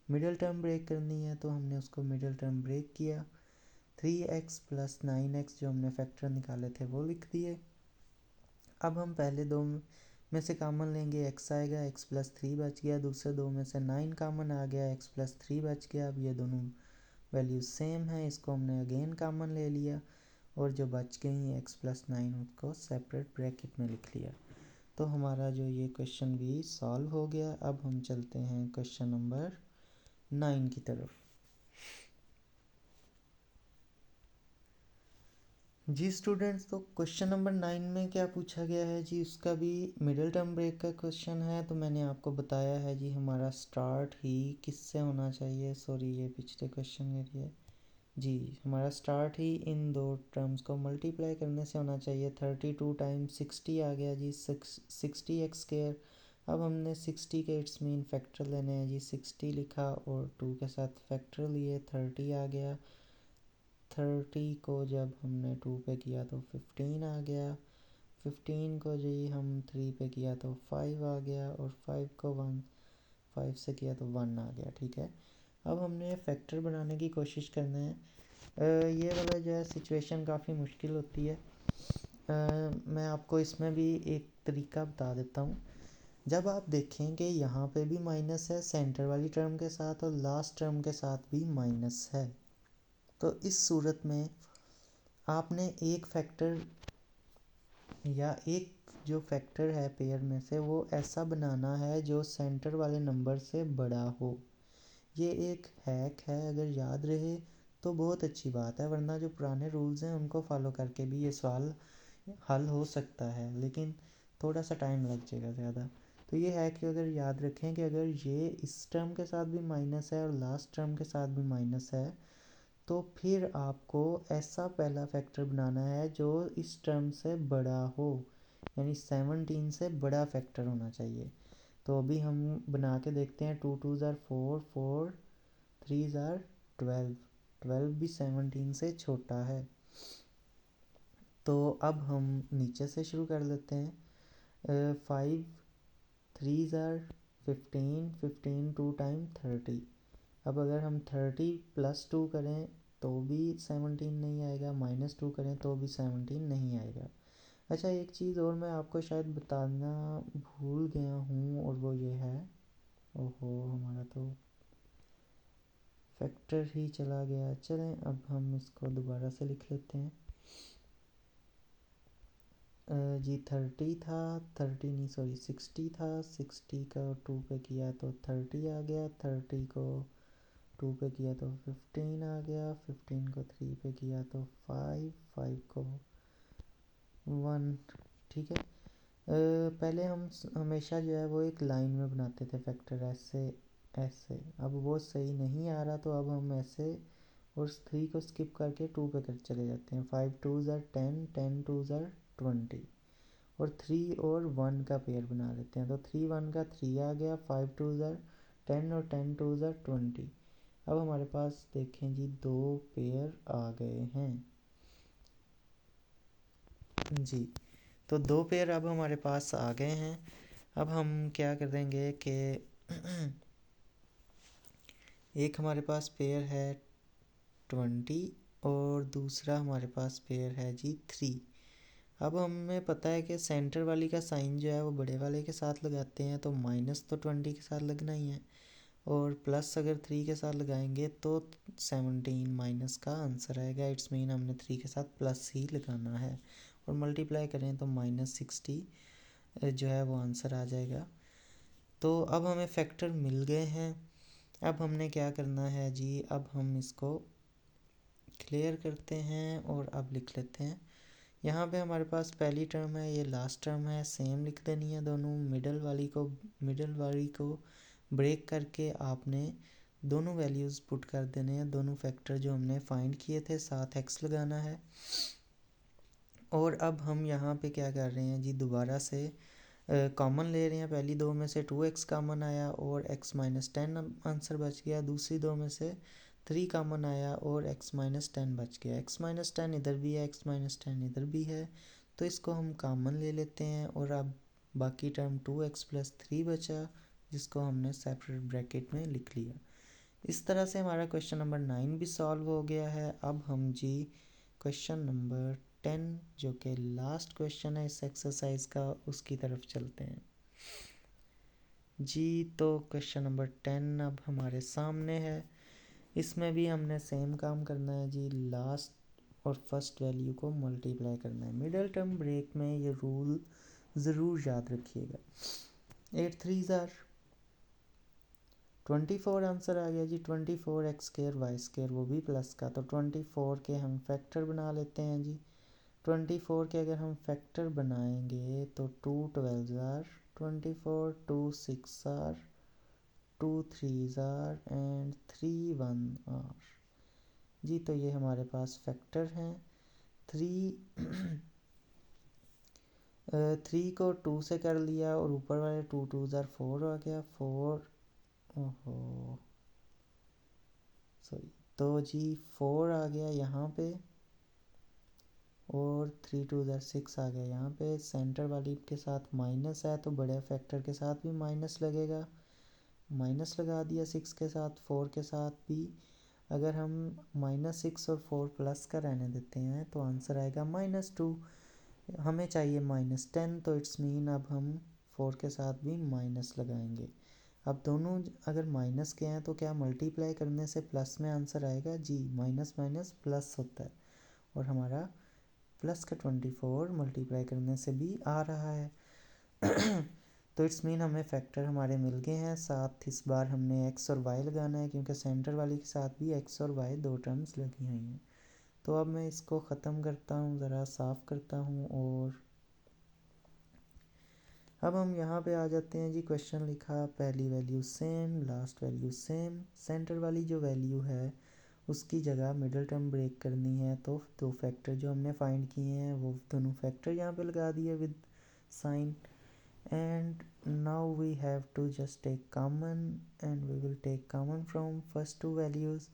मिडिल टर्म ब्रेक करनी है तो हमने उसको मिडिल टर्म ब्रेक किया। 3x प्लस 9x जो हमने फैक्टर निकाले थे वो लिख दिए। अब हम पहले दो में से कॉमन लेंगे, x आएगा, x प्लस 3 बच गया। दूसरे दो में से 9 कॉमन आ गया, x प्लस 3 बच गया। अब ये दोनों वैल्यू सेम है, इसको हमने अगेन कॉमन ले लिया और जो बच गई x प्लस 9 उसको सेपरेट ब्रैकेट में लिख लिया। तो हमारा जो ये क्वेश्चन भी सॉल्व हो गया। अब हम चलते हैं क्वेश्चन नंबर 9 की तरफ। जी स्टूडेंट्स, तो क्वेश्चन नंबर 9 में क्या पूछा गया है जी, उसका भी मिडिल टर्म ब्रेक का क्वेश्चन है। तो मैंने आपको बताया है जी हमारा स्टार्ट ही किससे होना चाहिए। सॉरी, ये पिछले क्वेश्चन के लिए जी, हमारा स्टार्ट ही इन दो टर्म्स को मल्टीप्लाई करने से होना चाहिए। 32 टाइम्स 60 आ गया जी, 60 एक्स स्क्वायर। अब हमने 60 के इट्स मीन फैक्टर लेने हैं जी। 60 लिखा और 2 के साथ फैक्टर लिए, 30 आ गया। 30 को जब हमने 2 पे किया तो 15 आ गया। 15 को जी हम 3 पे किया तो 5 आ गया और 5 को 5 से किया तो 1 आ गया। ठीक है, अब हमने फैक्टर बनाने की कोशिश करना है। ये वाला जो है सिचुएशन काफ़ी मुश्किल होती है। मैं आपको इसमें भी एक तरीका बता देता हूँ। जब आप देखें कि यहाँ पे भी माइनस है सेंटर वाली टर्म के साथ और लास्ट टर्म के साथ भी माइनस है, तो इस सूरत में आपने एक फैक्टर या एक जो फैक्टर है पेयर में से वो ऐसा बनाना है जो सेंटर वाले नंबर से बड़ा हो। ये एक हैक है, अगर याद रहे तो बहुत अच्छी बात है, वरना जो पुराने रूल्स हैं उनको फॉलो करके भी ये सवाल हल हो सकता है, लेकिन थोड़ा सा टाइम लग जाएगा ज़्यादा। तो ये है कि अगर याद रखें कि अगर ये इस टर्म के साथ भी माइनस है और लास्ट टर्म के साथ भी माइनस है तो फिर आपको ऐसा पहला फैक्टर बनाना है जो इस टर्म से बड़ा हो, यानी 17 से बड़ा फैक्टर होना चाहिए। तो अभी हम बना के देखते हैं। 2 2s आर 4, 4 3s आर 12। 12 भी 17 से छोटा है। तो अब हम नीचे से शुरू कर लेते हैं। 5 3 ज़ार 15, 15 2 टाइम 30। अब अगर हम 30 + 2 करें तो भी 17 नहीं आएगा, -2 करें तो भी 17 नहीं आएगा। अच्छा, एक चीज़ और मैं आपको शायद बताना भूल गया हूँ, और वो ये है, ओहो हमारा तो फैक्टर ही चला गया। चलें अब हम इसको दोबारा से लिख लेते हैं। जी 30 था, 30 नहीं सॉरी 60 था, 60 का 2 पे किया तो 30 आ गया, 30 को 2 पे किया तो 15 आ गया, 15 को 3 पे किया तो 5, 5 को 1। ठीक है। पहले हम हमेशा जो है वो एक लाइन में बनाते थे फैक्टर, ऐसे ऐसे। अब वो सही नहीं आ रहा तो अब हम ऐसे और 3 को स्किप करके 2 पे कर चले जाते हैं। 5 2 ज़ार 10, 10 2 ज़ार 20, और 3 और 1 का पेयर बना लेते हैं। तो 3 1 का 3 आ गया, 5 2 ज़ार 10 और 10 2 ज़ार 20। अब हमारे पास देखें जी 2 पेयर आ गए हैं जी। तो 2 पेयर अब हमारे पास आ गए हैं। अब हम क्या कर देंगे कि एक हमारे पास पेयर है 20 और दूसरा हमारे पास पेयर है जी 3। अब हमें पता है कि सेंटर वाली का साइन जो है वो बड़े वाले के साथ लगाते हैं, तो माइनस तो 20 के साथ लगना ही है, और प्लस अगर 3 के साथ लगाएंगे तो 17 माइनस का आंसर आएगा। इट्स मीन हमने 3 के साथ प्लस ही लगाना है, और मल्टीप्लाई करें तो -60 जो है वो आंसर आ जाएगा। तो अब हमें फैक्टर मिल गए हैं। अब हमने क्या करना है जी, अब हम इसको क्लियर करते हैं और अब लिख लेते हैं। यहाँ पे हमारे पास पहली टर्म है, ये लास्ट टर्म है, सेम लिख देनी है दोनों। मिडल वाली को ब्रेक करके आपने दोनों वैल्यूज़ पुट कर देने हैं, दोनों फैक्टर जो हमने फाइंड किए थे, साथ x लगाना है। और अब हम यहाँ पे क्या कर रहे हैं जी, दोबारा से कॉमन ले रहे हैं। पहली दो में से 2x कॉमन आया और x - 10 आंसर बच गया। दूसरी दो में से 3 कॉमन आया और x - 10 बच गया। x - 10 इधर भी है, x - 10 इधर भी है, तो इसको हम कॉमन ले लेते हैं। और अब बाकी टर्म 2x + 3 बचा, जिसको हमने सेपरेट ब्रैकेट में लिख लिया। इस तरह से हमारा क्वेश्चन नंबर 9 भी सॉल्व हो गया है। अब हम जी क्वेश्चन नंबर 10 जो कि लास्ट क्वेश्चन है इस एक्सरसाइज का, उसकी तरफ चलते हैं जी। तो क्वेश्चन नंबर 10 अब हमारे सामने है। इसमें भी हमने सेम काम करना है जी, लास्ट और फर्स्ट वैल्यू को मल्टीप्लाई करना है। मिडल टर्म ब्रेक में ये रूल ज़रूर याद रखिएगा। 8 3 ज़ार 24 आंसर आ गया जी। 24 x² y², वो भी प्लस का, तो 24 के हम फैक्टर बना लेते हैं जी। 24 के अगर हम फैक्टर बनाएंगे तो 2 12 ज़ार 24, 2 6 ज़ार 2 3 ज़ार एंड 3 1 आर जी। तो ये हमारे पास फैक्टर हैं। 3 को 2 से कर लिया और ऊपर वाले 2 2 ज़ार 4 आ गया, 4 ओहो सॉरी, तो जी 4 आ गया यहाँ पे और 3 2 ज़ार 6 आ गया यहाँ पे। सेंटर वाली के साथ माइनस है तो बड़े फैक्टर के साथ भी माइनस लगेगा, माइनस लगा दिया 6 के साथ, 4 के साथ भी। अगर हम -6 और 4 प्लस का रहने देते हैं तो आंसर आएगा -2। हमें चाहिए -10, तो इट्स मीन अब हम 4 के साथ भी माइनस लगाएंगे। अब दोनों अगर माइनस के हैं तो क्या मल्टीप्लाई करने से प्लस में आंसर आएगा जी, माइनस माइनस प्लस होता है, और हमारा प्लस का 24 मल्टीप्लाई करने से भी आ रहा है। तो इट्स मीन हमें फैक्टर हमारे मिल गए हैं। साथ इस बार हमने x और y लगाना है, क्योंकि सेंटर वाली के साथ भी x और y दो टर्म्स लगी हुई हैं। तो अब मैं इसको ख़त्म करता हूँ, ज़रा साफ़ करता हूँ, और अब हम यहाँ पे आ जाते हैं जी। क्वेश्चन लिखा, पहली value same, last value same. Centre वाली जो वैल्यू है उसकी जगह मिडल टर्म ब्रेक करनी है, तो दो फैक्टर जो हमने फाइंड किए हैं वो दोनों फैक्टर यहाँ पे लगा दिए with sign. And now we have to just take common, and we will take common from first two values.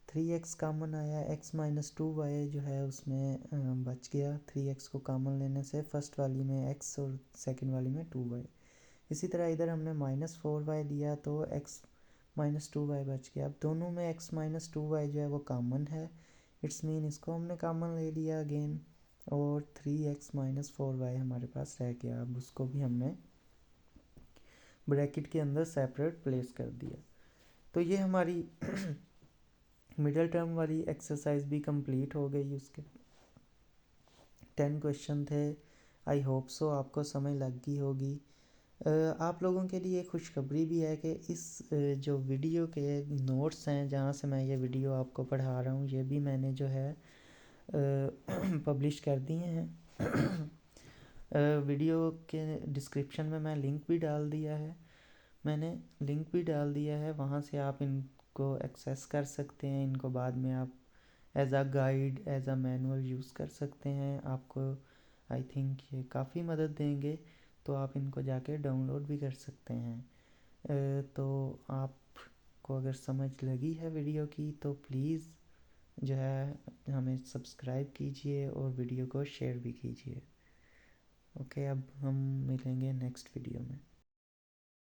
3x common आया, x माइनस 2y जो है उसमें बच गया 3x को कॉमन लेने से, फर्स्ट वाली में x और सेकंड वाली में 2y। इसी तरह इधर हमने माइनस 4y लिया तो x माइनस 2y बच गया। अब दोनों में x माइनस 2y जो है वो कॉमन है, इट्स मीन इसको हमने कॉमन ले लिया अगेन, और 3x माइनस 4y हमारे पास रह गया। अब उसको भी हमने ब्रैकेट के अंदर सेपरेट प्लेस कर दिया। तो ये हमारी मिडिल टर्म वाली एक्सरसाइज भी कंप्लीट हो गई। उसके 10 क्वेश्चन थे। आई होप सो आपको समझ लग गई होगी। आप लोगों के लिए खुशखबरी भी है कि इस जो वीडियो के नोट्स हैं जहाँ से मैं ये वीडियो आपको पढ़ा रहा हूँ, ये भी मैंने जो है पब्लिश कर दिए हैं। वीडियो के डिस्क्रिप्शन में मैं लिंक भी डाल दिया है, वहाँ से आप इनको एक्सेस कर सकते हैं। इनको बाद में आप as a guide, as a manual use कर सकते हैं। आपको आई थिंक ये काफ़ी मदद देंगे, तो आप इनको जाके डाउनलोड भी कर सकते हैं। तो आपको अगर समझ लगी है वीडियो की तो प्लीज़ जो है हमें सब्सक्राइब कीजिए और वीडियो को शेयर भी कीजिए। ओके, अब हम मिलेंगे नेक्स्ट वीडियो में।